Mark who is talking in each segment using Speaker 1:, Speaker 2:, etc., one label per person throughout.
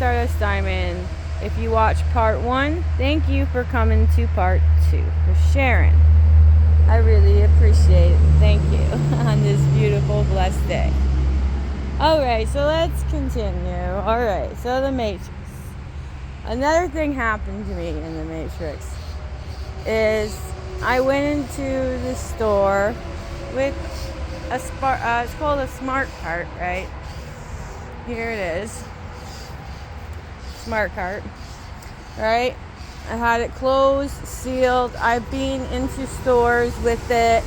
Speaker 1: Stardust Diamond. If you watch part 1, thank you for coming to part 2, for sharing. I really appreciate it. Thank you on this beautiful, blessed day. Alright, so let's continue. Alright, so the Matrix. Another thing happened to me in the Matrix is I went into the store with it's called a Smart Cart, right? Here it is. Smart Cart, right? I had it closed, sealed. I've been into stores with it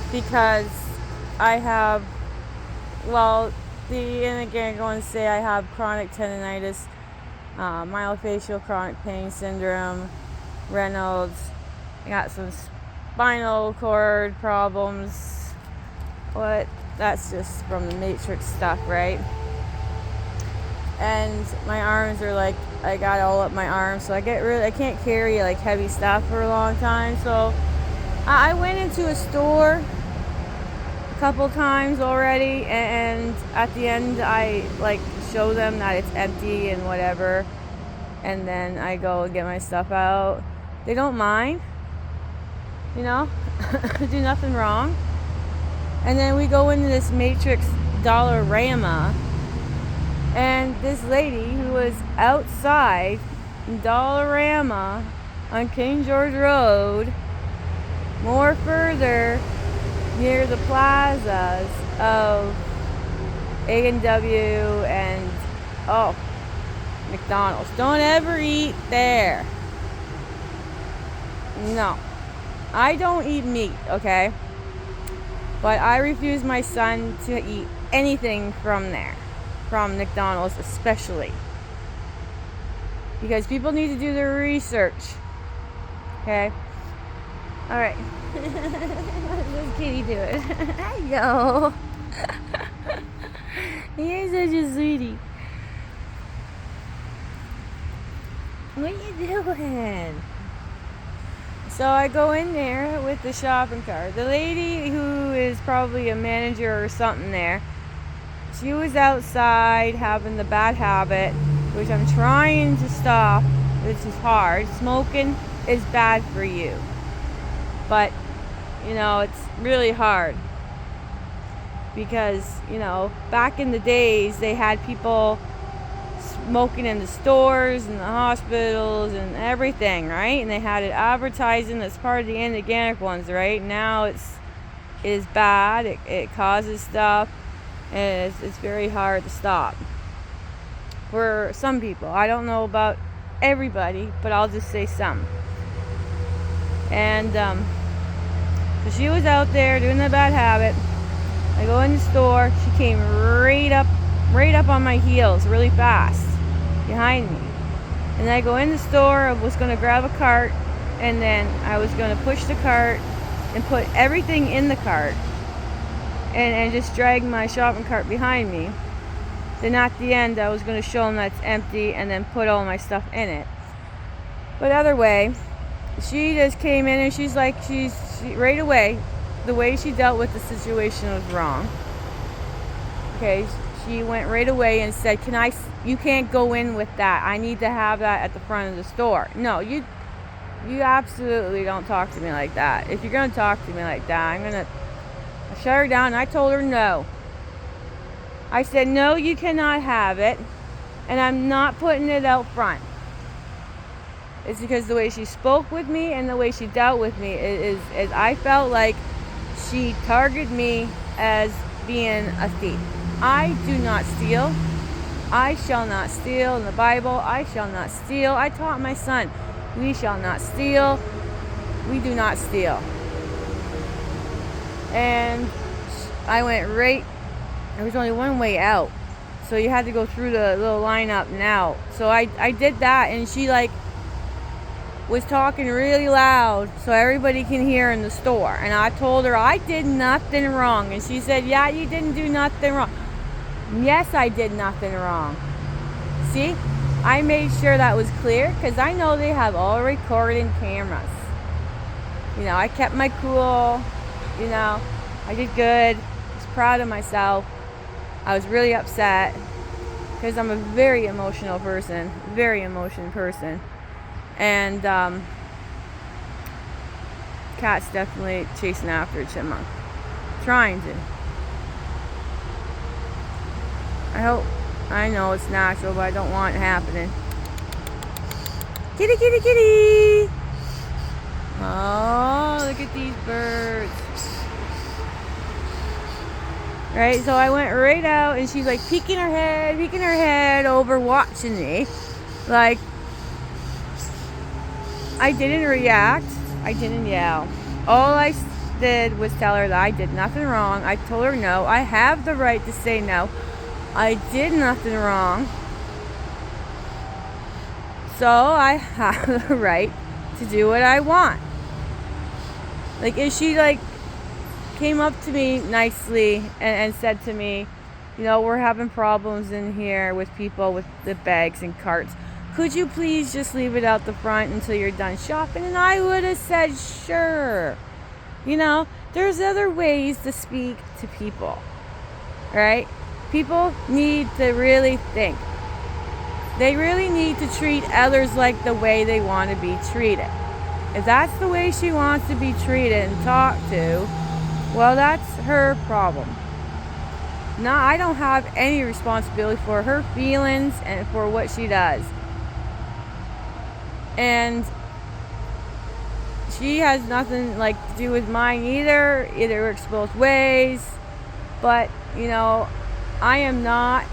Speaker 1: because I have, and again, I'm going to say I have chronic tendonitis, myofascial chronic pain syndrome, Reynolds. I got some spinal cord problems. That's just from the Matrix stuff, right? And my arms are like, I got all up my arms, so I can't carry like heavy stuff for a long time. So I went into a store a couple times already, and at the end I like show them that it's empty and whatever, and then I go and get my stuff out. They don't mind, do nothing wrong. And then we go into this Matrix Dollarama, and this lady who was outside Dollarama on King George Road, more further near the plazas of A&W and McDonald's. Don't ever eat there. No. I don't eat meat, okay? But I refuse my son to eat anything from there. From McDonald's especially. Because people need to do their research. Okay? Alright. Let Kitty do it. I know. You're such a sweetie. What are you doing? So I go in there with the shopping cart. The lady who is probably a manager or something there, she was outside having the bad habit, which I'm trying to stop, which is hard. Smoking is bad for you. But, it's really hard. Because, back in the days, they had people smoking in the stores and the hospitals and everything, right? And they had it advertising as part of the inorganic ones, right? Now it is bad. It causes stuff. And it's very hard to stop for some people. I don't know about everybody, but I'll just say some. And so she was out there doing the bad habit. I go in the store. She came right up on my heels really fast behind me. And I go in the store. I was going to grab a cart, and then I was going to push the cart and put everything in the cart. And just drag my shopping cart behind me. Then at the end, I was going to show them that it's empty and then put all my stuff in it. But other way, she just came in and she's like, she right away, the way she dealt with the situation was wrong. Okay, she went right away and said, you can't go in with that. I need to have that at the front of the store. No, you absolutely don't talk to me like that. If you're going to talk to me like that, I shut her down and I told her no. I said, no, you cannot have it. And I'm not putting it out front. It's because the way she spoke with me and the way she dealt with me is I felt like she targeted me as being a thief. I do not steal. I shall not steal. In the Bible, I shall not steal. I taught my son, we shall not steal. We do not steal. And I went right, there was only one way out. So you had to go through the little lineup now. So I did that, and she was talking really loud so everybody can hear in the store. And I told her I did nothing wrong. And she said, yeah, you didn't do nothing wrong. Yes, I did nothing wrong. See? I made sure that was clear because I know they have all recording cameras. I kept my cool. I did good. I was proud of myself. I was really upset. because I'm a very emotional person, and cat's definitely chasing after a chipmunk, trying to. I know it's natural, but I don't want it happening. Kitty, kitty, kitty! Oh, look at these birds. Right, so I went right out, and she's like peeking her head over, watching me. Like, I didn't react. I didn't yell. All I did was tell her that I did nothing wrong. I told her no. I have the right to say no. I did nothing wrong. So I have the right to do what I want. Like, if she came up to me nicely and said to me, we're having problems in here with people with the bags and carts. Could you please just leave it out the front until you're done shopping? And I would have said, sure. There's other ways to speak to people, right? People need to really think. They really need to treat others like the way they want to be treated. If that's the way she wants to be treated and talked to, well, that's her problem. Now, I don't have any responsibility for her feelings and for what she does. And she has nothing to do with mine either. It works both ways. But, I am not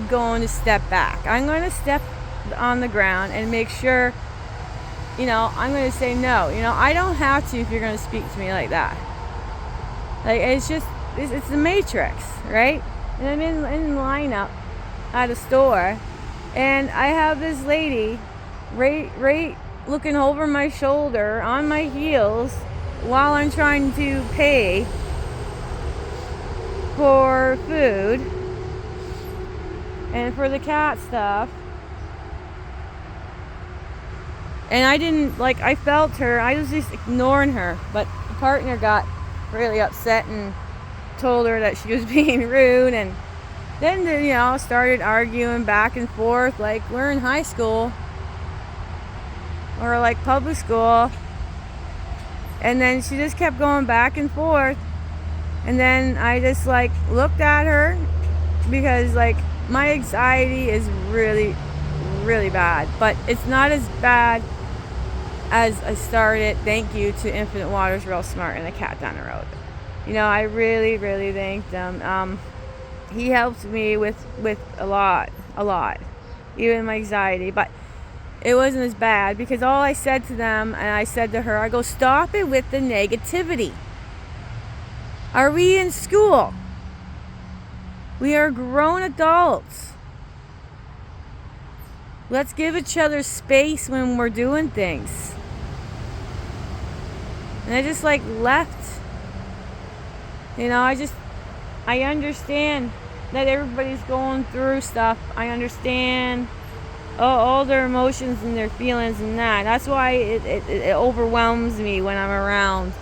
Speaker 1: going to step back. I'm going to step on the ground and make sure, I'm going to say no. I don't have to if you're going to speak to me like that. It's the Matrix, right? And I'm in lineup at a store, and I have this lady right looking over my shoulder on my heels while I'm trying to pay for food and for the cat stuff. And I didn't, I felt her. I was just ignoring her. But the partner got really upset and told her that she was being rude. And then, started arguing back and forth like we're in high school or public school. And then she just kept going back and forth. And then I just looked at her because my anxiety is really, really bad. But it's not as bad as I started. Thank you to Infinite Waters, Real Smart, and the cat down the road. I really, really thank them. He helped me with a lot, even my anxiety. But it wasn't as bad because all I said to them, and I said to her, I go, stop it with the negativity. Are we in school? We are grown adults. Let's give each other space when we're doing things. And I just left. I understand that everybody's going through stuff. I understand all their emotions and their feelings and that. That's why it overwhelms me when I'm around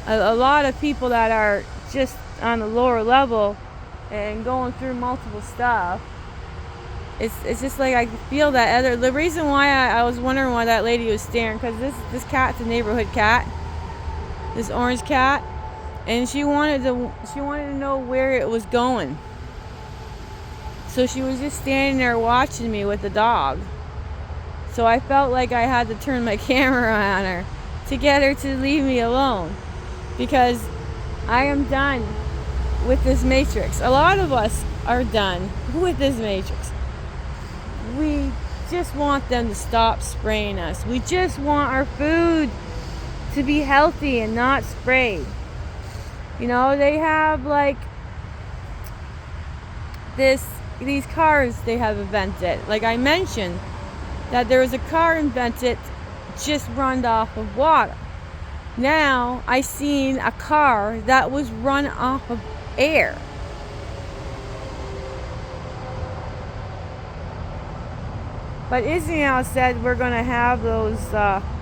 Speaker 1: a lot of people that are just on the lower level and going through multiple stuff. It's just I feel that the reason why I was wondering why that lady was staring, because this cat's a neighborhood cat, this orange cat, and she wanted to know where it was going. So she was just standing there watching me with the dog. So I felt like I had to turn my camera on her to get her to leave me alone, because I am done with this Matrix. A lot of us are done with this Matrix. We just want them to stop spraying us. We just want our food to be healthy and not sprayed. They have these cars they have invented. I mentioned that there was a car invented just run off of water. Now I seen a car that was run off of air. But Israel said we're going to have those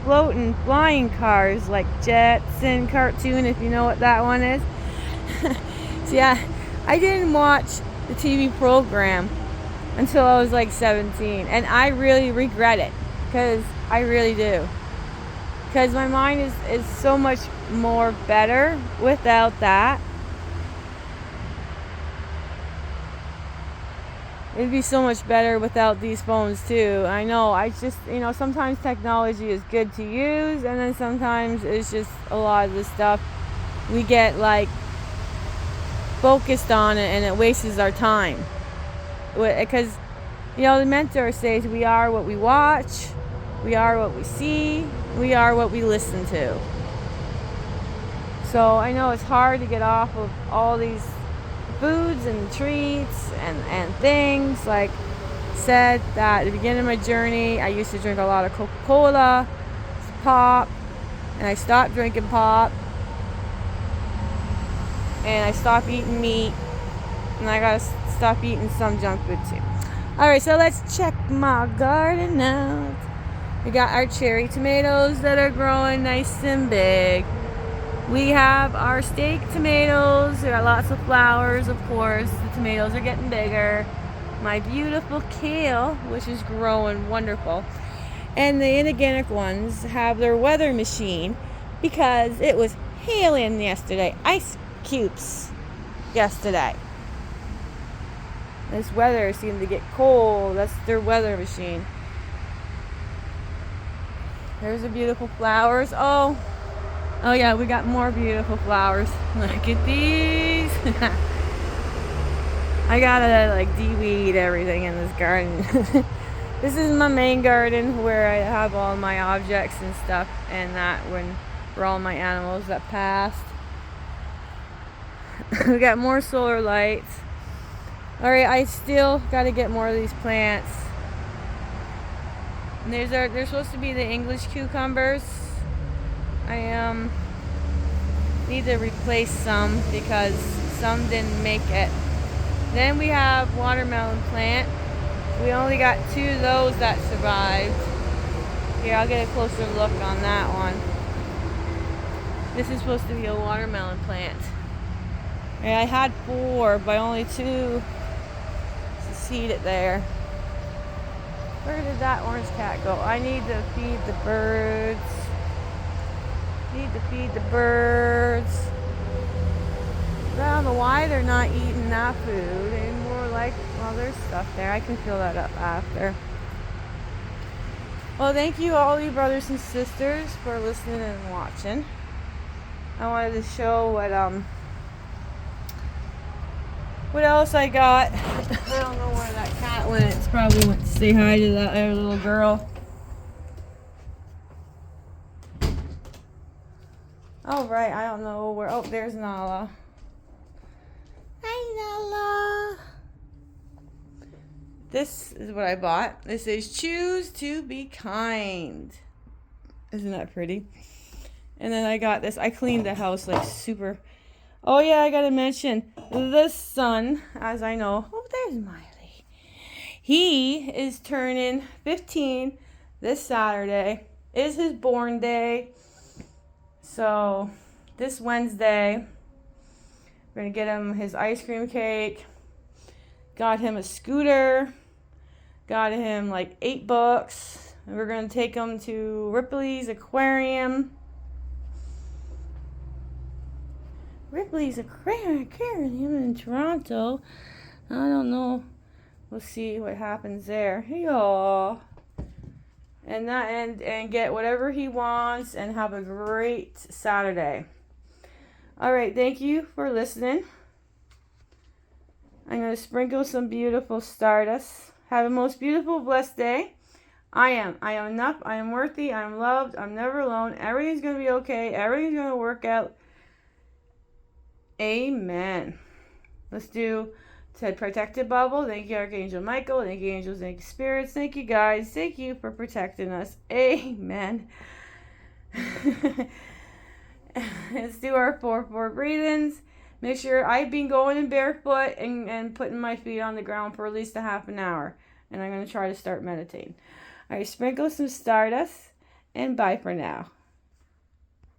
Speaker 1: floating flying cars like Jetson cartoon, if you know what that one is. So yeah, I didn't watch the TV program, until I was like 17. And I really regret it, because I really do. Because my mind is so much more better without that. It'd be so much better without these phones too. I know, I just, sometimes technology is good to use, and then sometimes it's just a lot of the stuff we get like focused on it, and it wastes our time. Because, the mentor says we are what we watch, we are what we see, we are what we listen to. So I know it's hard to get off of all these foods and treats and things. Like said, that at the beginning of my journey, I used to drink a lot of Coca-Cola, pop, and I stopped drinking pop, and I stopped eating meat, and I gotta stop eating some junk food too. Alright, so let's check my garden out. We got our cherry tomatoes that are growing nice and big. We have our steak tomatoes. We got lots of flowers, of course. The tomatoes are getting bigger. My beautiful kale, which is growing wonderful. And the inorganic ones have their weather machine, because it was hailing yesterday. Ice cubes yesterday. This weather seemed to get cold. That's their weather machine. There's the beautiful flowers. Oh yeah, we got more beautiful flowers. Look at these. I gotta like de-weed everything in this garden. This is my main garden where I have all my objects and stuff, and that for all my animals that passed. We got more solar lights. Alright, I still gotta get more of these plants. And they're supposed to be the English cucumbers. I need to replace some because some didn't make it. Then we have watermelon plant. We only got 2 of those that survived. Here, I'll get a closer look on that one. This is supposed to be a watermelon plant. And I had 4, but only 2 succeeded there. Where did that orange cat go? I need to feed the birds. I don't know why they're not eating that food. They're more like, well, there's stuff there. I can fill that up after. Well, thank you all you brothers and sisters for listening and watching. I wanted to show what else I got. I don't know where that cat went. It's probably went to say hi to that other little girl. Oh, right, I don't know where. Oh, there's Nala. Hi, Nala. This is what I bought. This says, choose to be kind. Isn't that pretty? And then I got this. I cleaned the house like super. Oh, yeah, I got to mention the son, as I know. Oh, there's Miley. He is turning 15 this Saturday. Is his born day. So this Wednesday, we're going to get him his ice cream cake. Got him a scooter. Got him like 8 books. And we're going to take him to Ripley's Aquarium. Ripley's Aquarium in Toronto. I don't know. We'll see what happens there. Hey, y'all. And get whatever he wants and have a great Saturday. All right, thank you for listening. I'm going to sprinkle some beautiful stardust. Have a most beautiful, blessed day. I am enough. I am worthy. I am loved. I'm never alone. Everything's going to be okay. Everything's going to work out. Amen. Let's do Ted Protected Bubble. Thank you, Archangel Michael. Thank you, angels. Thank you, spirits. Thank you, guys. Thank you for protecting us. Amen. Let's do our 4-4 breathings. Make sure I've been going in barefoot and putting my feet on the ground for at least a half an hour. And I'm going to try to start meditating. All right, sprinkle some stardust. And bye for now.